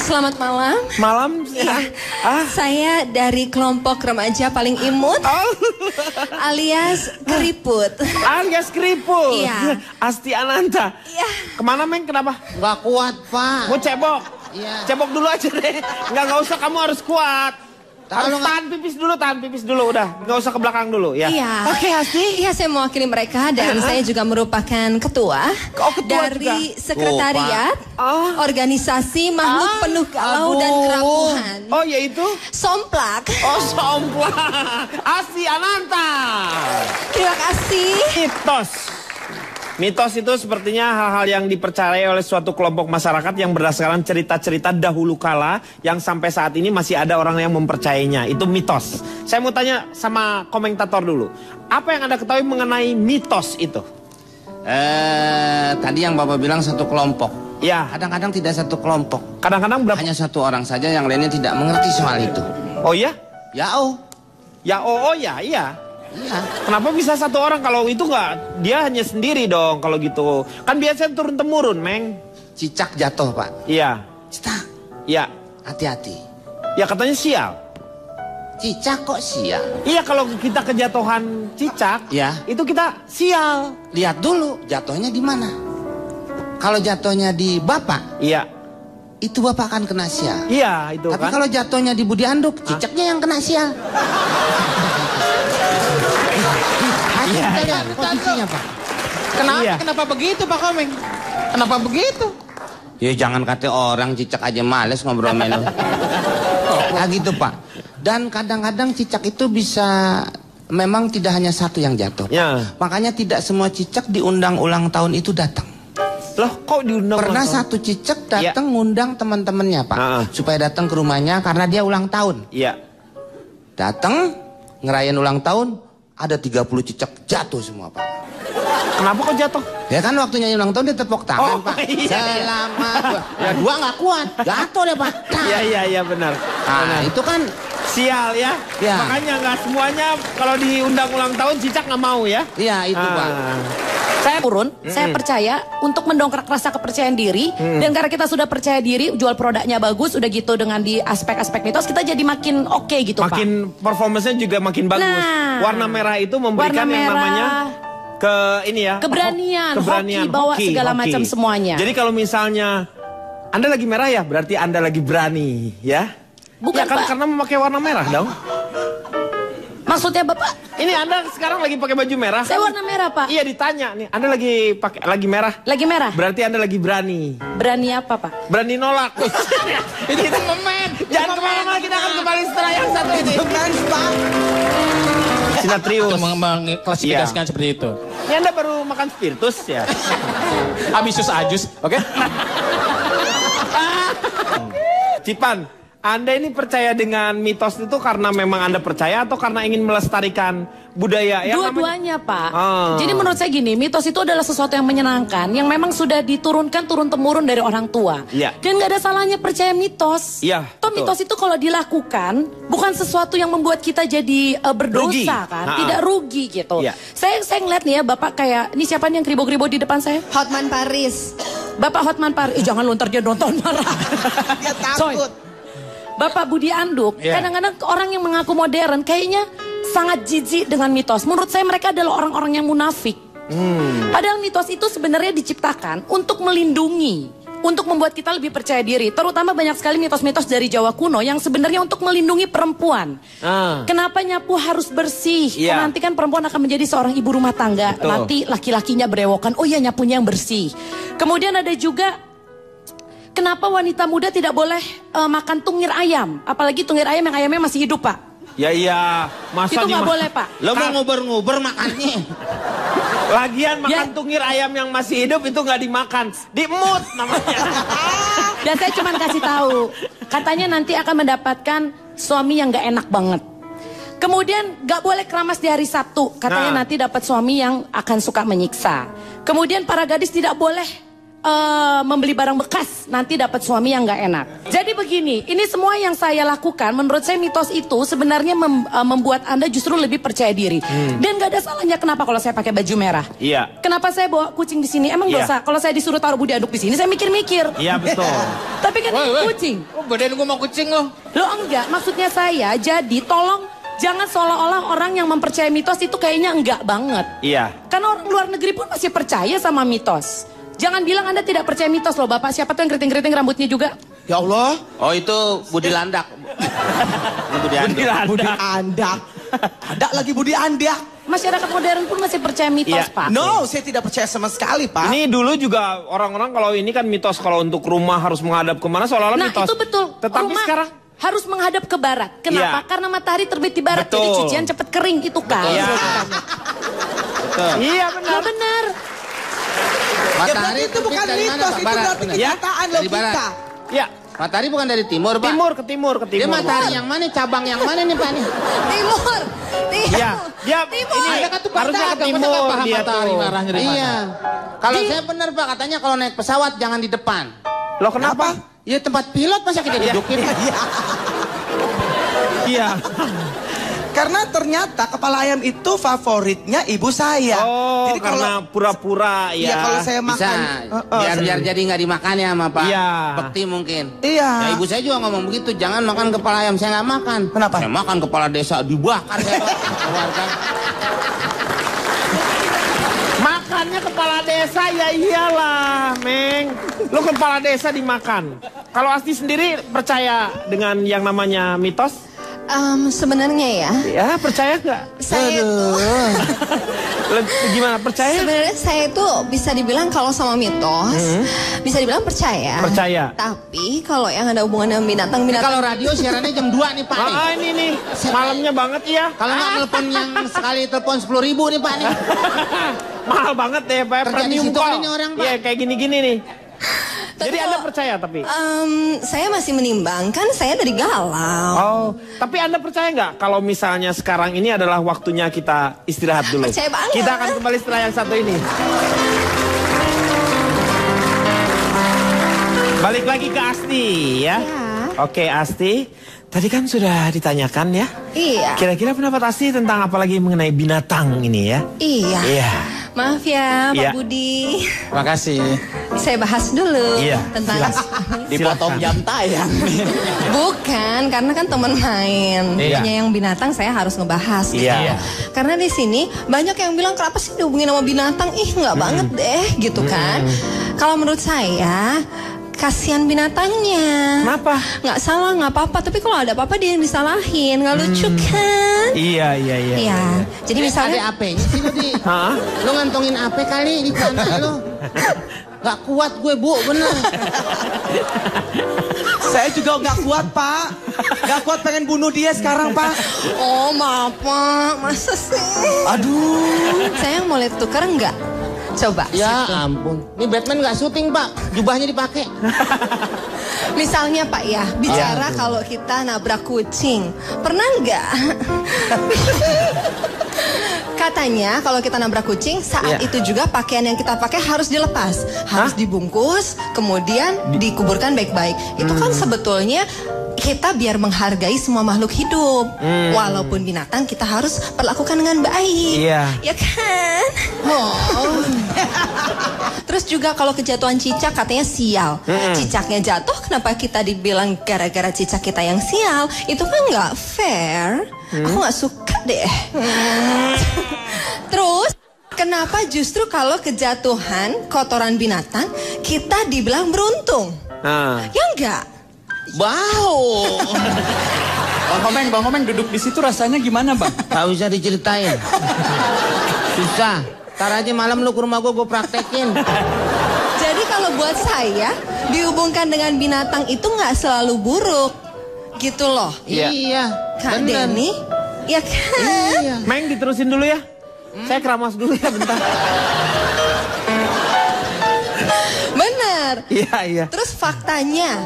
Selamat malam. Malam? Ya. Saya dari kelompok remaja paling imut, alias keriput. Alias keriput? Iya. Asti Ananta? Iya. Kemana, Meng? Kenapa? Nggak kuat, Pak. Mau cebok? Iya. Cebok dulu aja deh. Nggak usah, kamu harus kuat. Harus tahan pipis dulu, udah. Nggak usah ke belakang dulu, ya. Iya. Oke, Asti. Iya, saya mewakili mereka dan saya juga merupakan ketua, ketua dari juga? sekretariat organisasi makhluk penuh galau dan kerapuhan. Oh, yaitu? Somplak. Oh, Somplak. Asti Ananta. Terima kasih. Mitos itu sepertinya hal-hal yang dipercayai oleh suatu kelompok masyarakat yang berdasarkan cerita-cerita dahulu kala yang sampai saat ini masih ada orang yang mempercayainya. Itu mitos. Saya mau tanya sama komentator dulu. Apa yang Anda ketahui mengenai mitos itu? Tadi yang Bapak bilang satu kelompok. Ya. Kadang-kadang tidak satu kelompok. Kadang-kadang berapa? Hanya satu orang saja yang lainnya tidak mengerti soal itu. Oh ya? Ya oh. Ya oh ya, iya. Iya. Kenapa bisa satu orang kalau itu nggak? Dia hanya sendiri dong kalau gitu. Kan biasanya turun-temurun, Meng. Cicak jatuh, Pak. Iya. Cicak. Iya. Hati-hati. Ya katanya sial. Cicak kok sial? Iya, kalau kita kejatuhan cicak, ya, itu kita sial. Lihat dulu jatuhnya di mana. Kalau jatuhnya di Bapak, iya, itu Bapak akan kena sial. Iya, itu. Tapi kan kalau jatuhnya di Budi Anduk, cicaknya yang kena sial. Iya, kita lihat posisinya, Pak. Kenapa begitu, Pak Komeng? Kenapa begitu? Ya jangan kata orang cicak aja males ngobrol sama lu. Nah gitu, Pak. Dan kadang-kadang cicak itu bisa memang tidak hanya satu yang jatuh. Ya. Makanya tidak semua cicak diundang ulang tahun itu datang. Loh, kok diundang? Pernah satu cicak datang ngundang teman-temannya, Pak, supaya datang ke rumahnya karena dia ulang tahun. Iya. Datang ngerayain ulang tahun, ada 30 cicak jatuh semua, Pak. Kenapa kok jatuh? Ya kan waktu nyanyi ulang tahun dia tepuk tangan, Pak. Iya, Selamat. Ya dua nggak kuat, jatuh deh, Pak. Iya benar. Nah, itu kan sial ya. Ya. Makanya nggak semuanya kalau diundang ulang tahun cicak nggak mau ya. Iya itu, Pak. Saya turun, saya percaya untuk mendongkrak rasa kepercayaan diri. Dan karena kita sudah percaya diri, jual produknya bagus, udah gitu dengan di aspek-aspek mitos, kita jadi makin oke gitu, Pak. Makin performanya juga makin bagus. Nah, warna merah itu memberikan yang namanya keberanian, hoki, bawa segala macam semuanya. Jadi kalau misalnya Anda lagi merah ya, berarti Anda lagi berani ya. Bukan, ya kan, Pak. karena memakai warna merah dong. Maksudnya Bapak? Ini Anda sekarang lagi pakai baju merah. Saya warna merah, Pak. Iya, ditanya nih, Anda lagi merah. Lagi merah? Berarti Anda lagi berani. Berani apa, Pak? Berani nolak. Itu momen. Jangan kemana-mana, kita akan kembali setelah yang satu ini. Sinatrius. Mengklasifikasikan seperti itu. Ini Anda baru makan spiritus ya? Ambisius ajus, oke? Cipan, Anda ini percaya dengan mitos itu karena memang Anda percaya atau karena ingin melestarikan budaya? Dua-duanya, Pak. Jadi menurut saya gini, mitos itu adalah sesuatu yang menyenangkan, yang memang sudah diturunkan turun-temurun dari orang tua. Iya. Dan nggak ada salahnya percaya mitos. Iya. Toh mitos itu kalau dilakukan bukan sesuatu yang membuat kita jadi berdosa, rugi. kan? Tidak rugi gitu. Iya. Saya ngeliat nih ya, Bapak kayak ini siapa nih yang kribo-kribo di depan saya? Hotman Paris. Bapak Hotman Paris. Jangan lontar dia nonton marah. Dia takut. Bapak Budi Anduk, kadang-kadang orang yang mengaku modern kayaknya sangat jijik dengan mitos. Menurut saya mereka adalah orang-orang yang munafik. Padahal mitos itu sebenarnya diciptakan untuk melindungi, untuk membuat kita lebih percaya diri. Terutama banyak sekali mitos-mitos dari Jawa kuno yang sebenarnya untuk melindungi perempuan. Kenapa nyapu harus bersih? Nanti kan perempuan akan menjadi seorang ibu rumah tangga. Betul. Nanti laki-lakinya berewokan, oh iya nyapunya yang bersih. Kemudian ada juga kenapa wanita muda tidak boleh makan tungir ayam? Apalagi tungir ayam yang ayamnya masih hidup, Pak. Ya iya, masa itu nggak boleh, Pak. Lo mau nguber-nguber makannya. Lagian makan tungir ayam yang masih hidup itu nggak dimakan, dimut namanya. Dan saya cuma kasih tahu, katanya nanti akan mendapatkan suami yang nggak enak banget. Kemudian nggak boleh keramas di hari Sabtu, katanya nanti dapat suami yang akan suka menyiksa. Kemudian para gadis tidak boleh membeli barang bekas nanti dapat suami yang nggak enak. Jadi begini, ini semua yang saya lakukan menurut saya mitos itu sebenarnya membuat Anda justru lebih percaya diri. Dan gak ada salahnya kenapa kalau saya pakai baju merah. Iya. Kenapa saya bawa kucing di sini? Emang dosa? Kalau saya disuruh taruh Budi Anduk di sini saya mikir-mikir. Iya betul. Tapi kan kucing. Oh, badan gua mau kucing lo. Lo enggak, maksudnya saya jadi tolong jangan seolah-olah orang yang mempercayai mitos itu kayaknya enggak banget. Iya. Karena orang luar negeri pun masih percaya sama mitos. Jangan bilang Anda tidak percaya mitos loh Bapak. Siapa tuh yang keriting-keriting rambutnya juga? Ya Allah. Oh itu Budi Landak. Ini Budi Anduk. Budi Andak. Ada lagi Budi Andak. Masyarakat modern pun masih percaya mitos Iya. Pak. No, saya tidak percaya sama sekali, Pak. Ini dulu juga orang-orang kalau ini kan mitos kalau untuk rumah harus menghadap kemana seolah-olah Nah mitos. itu betul. Tetapi Rumah sekarang harus menghadap ke barat. Kenapa? Iya. Karena matahari terbit di barat. Jadi Betul. cucian cepet kering itu kan. Iya. Betul. Iya Ya benar. benar. Ya berarti itu bukan dari mana, mitos, Pak? itu Barat, berarti benar. kenyataan Dari logika. barat. Ya. Matahari bukan dari timur, Pak. Timur ke timur ke Dia timur. matahari yang mana? Cabang yang mana nih, Pak nih? Timur. Iya. Dia Timur. ini Ada kan tuh harusnya ke kadang-kadang timur paham dia matahari tuh. marahnya dari mana. Iya. Kalau saya benar, Pak, katanya kalau naik pesawat jangan di depan. Loh kenapa? Ya tempat pilot masa kita dudukin. Iya. Karena ternyata kepala ayam itu favoritnya ibu saya. Oh, Jadi karena pura-pura ya. Iya, kalau saya Bisa. makan. Biar jadi nggak dimakan ya sama Pak. Iya. Bekti mungkin. Iya. Ya ibu saya juga ngomong begitu, jangan makan kepala ayam, saya nggak makan. Kenapa? Saya makan kepala desa dibakar saya Pak. Keluarga. Makannya kepala desa ya iyalah, Meng. Lu kepala desa dimakan. Kalau Asti sendiri percaya dengan yang namanya mitos? Sebenarnya ya, Ya, percaya nggak? saya tuh Gimana, percaya? sebenarnya saya itu bisa dibilang kalau sama mitos, bisa dibilang percaya. Percaya. Tapi kalau yang ada hubungan dengan binatang-binatang, Kalau radio siarannya jam 2 nih Pak nih. Ah, ini nih, malamnya banget ya. Kalau nggak telepon yang sekali telepon 10.000 nih Pak nih. Mahal banget deh, Pak. Kerja di Premium situ call. kali nih orang, Pak. Iya, kayak gini-gini nih. Jadi Tapi Anda kalau- percaya tapi? saya masih menimbangkan saya dari galau. Oh, tapi Anda percaya nggak kalau misalnya sekarang ini adalah waktunya kita istirahat dulu? Percaya banget. Kita akan kembali setelah yang satu ini. Balik lagi ke Asti ya. Ya. Oke Asti, tadi kan sudah ditanyakan ya. Iya. Kira-kira pendapat Asti tentang apa lagi mengenai binatang ini ya? Iya. Iya. Maaf ya, Pak Iya. Budi. Makasih. Saya bahas dulu Iya, tentang dipotong jam tayang. bukan karena kan teman main. Iya. Punya yang binatang saya harus ngebahas. gitu. Iya. Karena di sini banyak yang bilang kenapa sih dihubungin sama binatang? Ih, nggak banget deh, gitu kan. Kalau menurut saya kasihan binatangnya. Kenapa? Nggak salah, nggak apa-apa. Tapi kalau ada apa-apa dia yang disalahin, nggak lucu kan? Iya, iya, iya. Iya. Jadi misalnya Ada AP-nya sih lu di. Hah? Lu ngantongin AP kali di celana lu. Gak kuat gue Bu, bener. Saya juga nggak kuat, Pak. Nggak kuat pengen bunuh dia sekarang, Pak. oh maaf Pak, masa sih? Aduh. Saya boleh tukar nggak? Coba. Ya situ. ampun. Ini Batman gak syuting Pak, jubahnya dipakai. Misalnya Pak ya, bicara kalau kita nabrak kucing. Pernah nggak? Katanya kalau kita nabrak kucing, saat itu juga pakaian yang kita pakai harus dilepas. Harus dibungkus, kemudian dikuburkan baik-baik. Itu kan sebetulnya kita biar menghargai semua makhluk hidup. Walaupun binatang kita harus perlakukan dengan baik. Iya. Ya kan? Oh. Terus juga kalau kejatuhan cicak katanya sial. Cicaknya jatuh, kenapa kita dibilang gara-gara cicak kita yang sial? Itu kan nggak fair. Aku nggak suka deh. Terus kenapa justru kalau kejatuhan kotoran binatang kita dibilang beruntung? Nah. Ya enggak? Bau. Bang Komeng duduk di situ rasanya gimana Bang? Gak usah diceritain. Susah. Ntar aja malam lu ke rumah gue praktekin. Jadi kalau buat saya dihubungkan dengan binatang itu nggak selalu buruk, gitu loh. Iya. Kak Bener. Denny, ya kan? Iya. Meng diterusin dulu ya. Saya keramas dulu ya bentar. Bener. Iya, iya. Terus faktanya,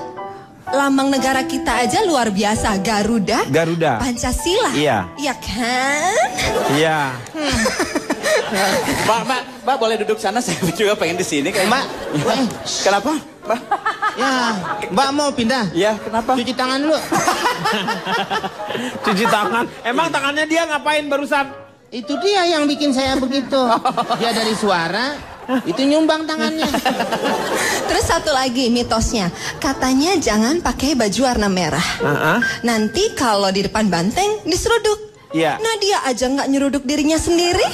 lambang negara kita aja luar biasa, Garuda. Garuda. Pancasila. Iya. Iya kan? Iya. Mbak boleh duduk sana, saya juga pengen di sini kayak. Mbak, Kenapa? Mbak? ya, Mbak mau pindah? Ya, kenapa? Cuci tangan dulu. Cuci tangan. Emang tangannya dia ngapain barusan? Itu dia yang bikin saya begitu. Dia dari suara, itu nyumbang tangannya. Terus satu lagi mitosnya, katanya jangan pakai baju warna merah. Nanti kalau di depan banteng diseruduk. Iya. Nah dia aja nggak nyeruduk dirinya sendiri.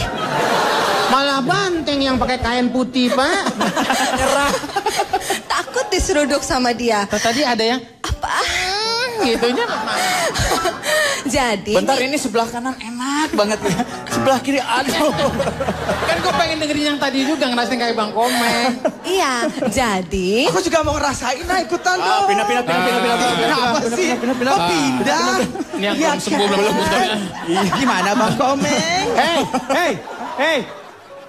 Malah banteng yang pakai kain putih, Pak. Takut diseruduk sama dia. Tadi ada yang Apa? gitunya. Jadi Bentar, ini sebelah kanan enak banget ya. Sebelah kiri aduh. Kan gue pengen dengerin yang tadi juga ngerasain kayak Bang Komeng. iya, jadi Aku juga mau ngerasain, nah ikutan dong. Pindah. Kenapa sih? Kok pindah? Ini yang belum sembuh belum buntutnya. Iya, gimana Bang Komeng? Hei,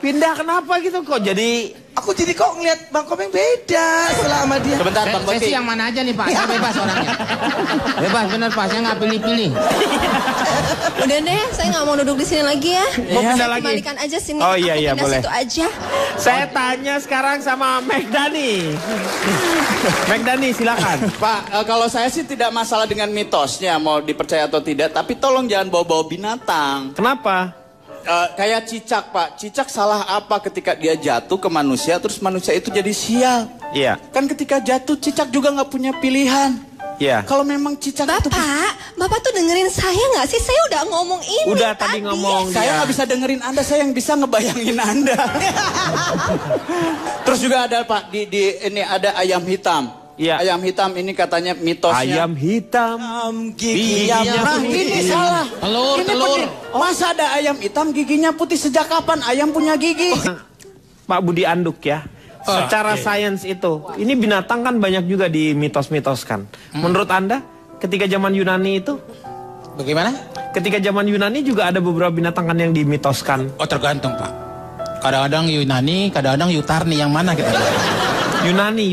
pindah kenapa gitu kok jadi? Aku jadi kok ngeliat Bang Komeng beda setelah sama dia. Sebentar, Bang Saya sih yang mana aja nih, Pak? Saya bebas orangnya. Bebas, bener Pak. Saya nggak pilih-pilih. udah deh, saya nggak mau duduk di sini lagi ya. Mau pindah lagi? Kembalikan aja sini. Oh iya, Aku iya, pindah boleh. situ aja. Saya tanya sekarang sama Megdani. Megdani, silakan. Pak, kalau saya sih tidak masalah dengan mitosnya mau dipercaya atau tidak, tapi tolong jangan bawa-bawa binatang. Kenapa? Kayak cicak, Pak. Cicak salah apa ketika dia jatuh ke manusia, terus manusia itu jadi sial? Iya. Kan ketika jatuh, cicak juga nggak punya pilihan. Iya. Kalau memang cicak itu... Bapak tuh dengerin saya nggak sih? Saya udah ngomong ini Udah tadi ngomong. Saya nggak bisa dengerin Anda, saya yang bisa ngebayangin Anda. Terus juga ada, Pak, ini ada ayam hitam. Iya. Ayam hitam ini katanya mitosnya. Ayam hitam. Gigi Nah, ini salah. Telur. Putih. Masa ada ayam hitam giginya putih? Sejak kapan ayam punya gigi? Pak Budi Anduk ya. Secara sains itu, ini binatang kan banyak juga di mitos-mitoskan. Menurut Anda, ketika zaman Yunani itu, Bagaimana? ketika zaman Yunani juga ada beberapa binatang kan yang dimitoskan. Oh tergantung Pak. Kadang-kadang Yunani, kadang-kadang Yutarni, yang mana kita? Yunani.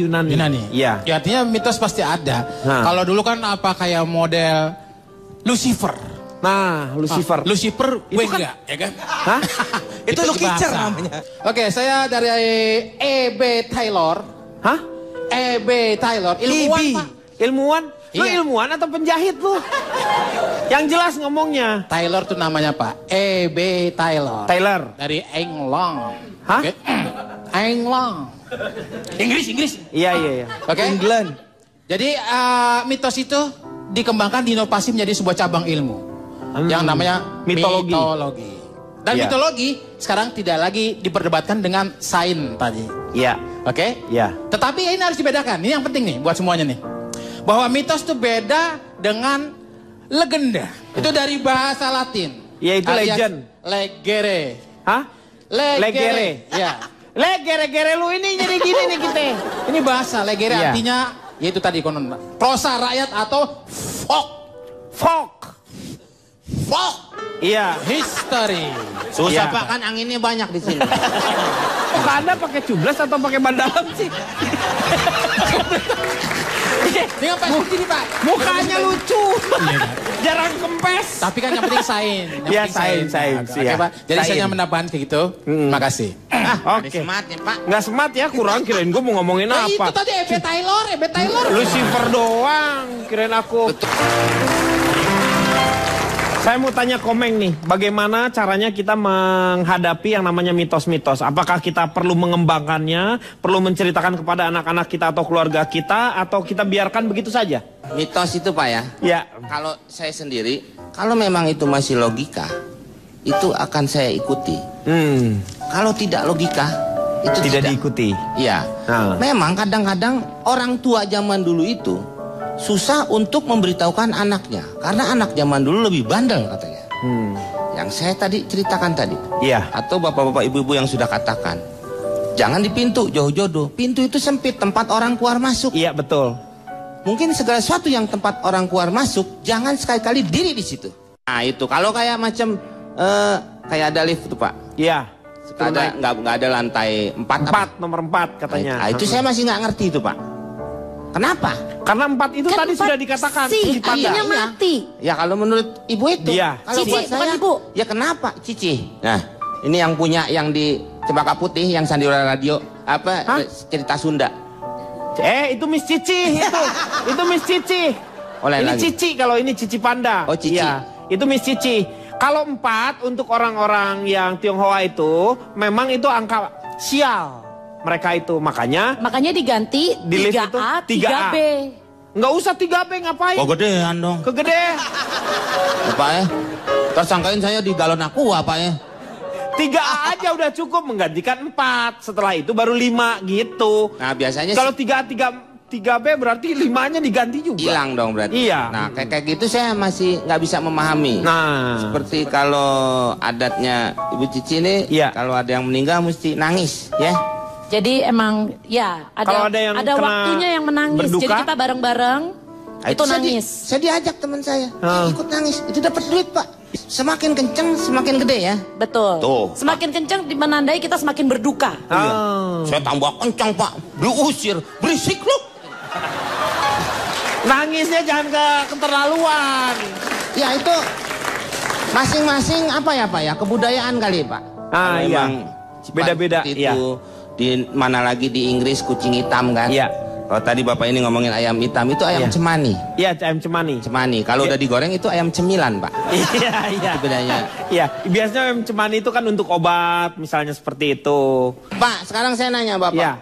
Iya. Ya, artinya mitos pasti ada. Nah. Kalau dulu kan apa kayak model Lucifer. Nah, Lucifer. Lucifer Itu Wenga, ya kan? Hah? Itu Lucky bahasa. Cer namanya. Oke, saya dari E.B. Taylor. Hah? E.B. Taylor, ilmuwan EB. Pak. Ilmuwan? Lu Iya. ilmuwan atau penjahit lu? Yang jelas ngomongnya. Taylor tuh namanya Pak. E.B. Taylor. Taylor. Dari England. Hah? Oke. England. Inggris. Iya. Oke. England. Jadi mitos itu dikembangkan diinovasi menjadi sebuah cabang ilmu yang namanya Mitologi. Dan Iya. mitologi sekarang tidak lagi diperdebatkan dengan sains tadi. Iya. Oke? Iya. Tetapi ini harus dibedakan. Ini yang penting nih buat semuanya nih. Bahwa mitos itu beda dengan legenda. Itu dari bahasa Latin. Iya, itu Alias legend. Legere. Hah? Legere. Ya. Legere lu ini jadi gini nih kita. Ini bahasa legere Iya. artinya yaitu tadi konon prosa rakyat atau folk Iya. history. Susah Iya. Pak, kan anginnya banyak di sini. Kok Anda pakai cublas atau pakai ban dalam sih? Ini apa sih Pak? Mukanya lucu. Jarang kempes. Tapi kan yang penting sains. Yang Iya, penting sains, Oke, iya. Pak. Jadi saya Sains. hanya menambahkan kayak gitu. Makasih. Oke. Smart ya Pak. Nggak smart ya, kurang kirain gue mau ngomongin Nah, itu apa. tadi E.B. Taylor. Lucifer doang, kirain aku. Saya mau tanya Komeng nih, bagaimana caranya kita menghadapi yang namanya mitos-mitos? Apakah kita perlu mengembangkannya, perlu menceritakan kepada anak-anak kita atau keluarga kita, atau kita biarkan begitu saja? Mitos itu Pak ya. Ya, Kalau saya sendiri, kalau memang itu masih logika, itu akan saya ikuti. Kalau tidak logika, itu tidak diikuti. Iya. Nah. Memang kadang-kadang orang tua zaman dulu itu susah untuk memberitahukan anaknya. Karena anak zaman dulu lebih bandel katanya. Yang saya tadi ceritakan tadi. Iya. Atau bapak-bapak ibu-ibu yang sudah katakan. Jangan di pintu, jauh jodoh. Pintu itu sempit, tempat orang keluar masuk. Iya, betul. Mungkin segala sesuatu yang tempat orang keluar masuk, jangan sekali-kali diri di situ. Nah itu, kalau kayak macam kayak ada lift tuh Pak. Iya. Ada nggak ada lantai 4 nomor 4 katanya. Nah, itu saya masih nggak ngerti itu Pak. Kenapa? Karena 4 itu Kan tadi empat sudah dikatakan. si, Pada. artinya mati. Ya kalau menurut ibu itu. Iya. Kalau Cici, buat bukan saya, ibu. ya kenapa Cici? Nah, Ini yang punya yang di Cempaka Putih, yang Sandiwara Radio. Apa? Hah? Cerita Sunda. Itu Miss Cici itu. Itu Miss Cici. Oleh Ini lagi. Cici, kalau ini Cici Panda. Oh, Cici. Iya, itu Miss Cici. Kalau 4 untuk orang-orang yang Tionghoa itu memang itu angka sial. Mereka itu makanya diganti di list itu 3A, 3A. 3B. Nggak usah 3B, ngapain? Oh, gedean dong. Kegede. Apa ya? Tersangkain saya di galon aqua, Pak ya. 3A aja udah cukup menggantikan 4. Setelah itu baru 5 gitu. Nah, biasanya Kalau 3B berarti 5-nya diganti juga. hilang dong berarti. Iya. Nah, kayak gitu saya masih nggak bisa memahami. Nah, Seperti kalau adatnya Ibu Cici ini, Iya. kalau ada yang meninggal mesti nangis, ya. Jadi emang ya Kalau ada yang kena waktunya yang menangis. berduka? Jadi kita bareng-bareng Nah, itu nangis. Saya diajak teman saya, Oh. ikut nangis. Itu dapat duit, Pak. Semakin kenceng, semakin gede ya. Betul. Tuh. Semakin kencang menandai kita semakin berduka. Oh. Saya tambah kencang, Pak. Diusir, berisik lu. Nangisnya jangan keterlaluan. Ya itu masing-masing apa ya, Pak ya? Kebudayaan kali, Pak. Ah, Kalau iya. emang Beda-beda, seperti iya. itu. Di mana lagi di Inggris kucing hitam kan? Iya. Kalau tadi Bapak ini ngomongin ayam hitam, itu ayam Iya. cemani. Iya, ayam cemani. Cemani. Kalau Iya. udah digoreng itu ayam cemilan, Pak. Iya, iya. Itu bedanya. Iya, biasanya ayam cemani itu kan untuk obat, misalnya seperti itu. Pak, sekarang saya nanya Bapak. Iya.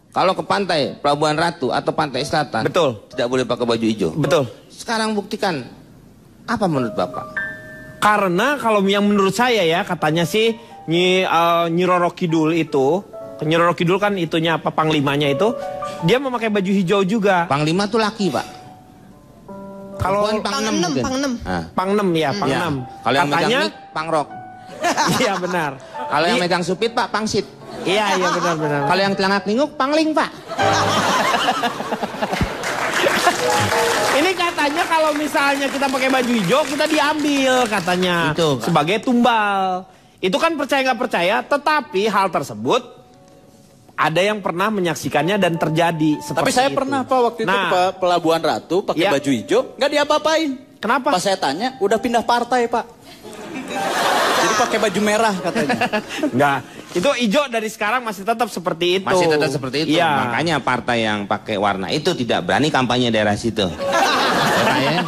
Kalau ke pantai Pelabuhan Ratu atau Pantai Selatan, Betul. tidak boleh pakai baju hijau. Betul. Sekarang buktikan, apa menurut Bapak? Karena kalau yang menurut saya ya, katanya sih Nyi Roro Kidul itu, Nyi Roro Kidul kan itunya apa panglimanya itu, dia memakai baju hijau juga. Panglima tuh laki, Pak. Kalau Perempuan Pang enam, mungkin. Pang enam. Ah. Pang-6 ya, Pang-6. Kalau yang megang Katanya, mic, pangrok. iya benar. Kalau yang Iya. megang supit, Pak, pangsit. Iya, iya benar-benar. Kalau yang telangak ninguk, pangling, Pak. Ini katanya kalau misalnya kita pakai baju hijau, kita diambil katanya. Itu, Pak. Sebagai tumbal. Itu kan percaya nggak percaya, tetapi hal tersebut ada yang pernah menyaksikannya dan terjadi seperti Tapi saya itu. pernah Pak waktu itu Nah, ke Pelabuhan Ratu pakai Iya. baju hijau, nggak diapa-apain. Kenapa? Pas saya tanya, udah pindah partai Pak. Jadi pakai baju merah katanya. Enggak. Itu hijau dari sekarang masih tetap seperti itu. Masih tetap seperti itu. Iya. Makanya partai yang pakai warna itu tidak berani kampanye daerah situ. Ya, Pak, ya?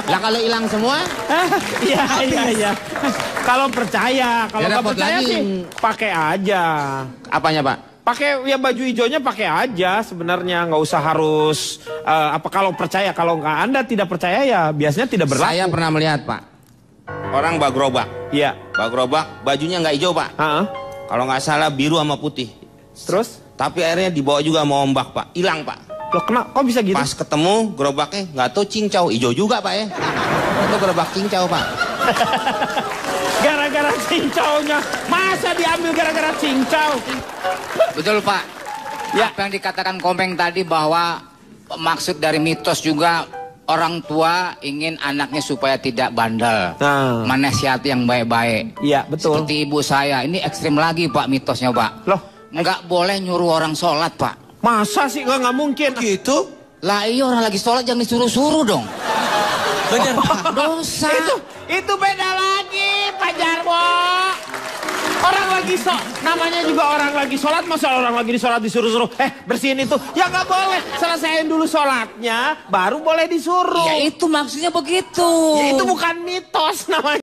Lah kalau hilang semua, Iya, iya, iya. Kalau percaya, kalau Ya, nggak repot percaya lagi. sih pakai aja. apanya, Pak? Pakai ya baju hijaunya pakai aja sebenarnya, nggak usah harus apa kalau percaya. Kalau nggak Anda tidak percaya ya biasanya tidak berlaku. Saya pernah melihat, Pak. Orang bagrobak. Iya. Bagrobak, bajunya nggak hijau, Pak. Heeh. Kalau nggak salah biru sama putih. Terus? Tapi akhirnya dibawa juga sama ombak, Pak. Hilang, Pak. Loh kok bisa gitu? Pas ketemu gerobaknya nggak tahu cincau, hijau juga, Pak ya. Itu gerobak cincau, Pak. Gara-gara cincaunya. Masa diambil gara-gara cincau? Betul Pak. Ya. Apa yang dikatakan Komeng tadi bahwa maksud dari mitos juga orang tua ingin anaknya supaya tidak bandel. Nah. Menasihati yang baik-baik. Iya, betul. Seperti ibu saya. Ini ekstrim lagi Pak mitosnya Pak. Loh, Nggak boleh nyuruh orang sholat Pak. masa sih nggak mungkin? Gitu? Lah iya orang lagi sholat jangan disuruh-suruh dong. Bener. Dosa. Itu beda lagi, Pak Jarwo. Orang lagi namanya juga orang lagi sholat, masa orang lagi disolat disuruh-suruh, bersihin itu, ya nggak boleh. Selesaiin dulu sholatnya, baru boleh disuruh. Ya itu maksudnya begitu. Ya itu bukan mitos namanya.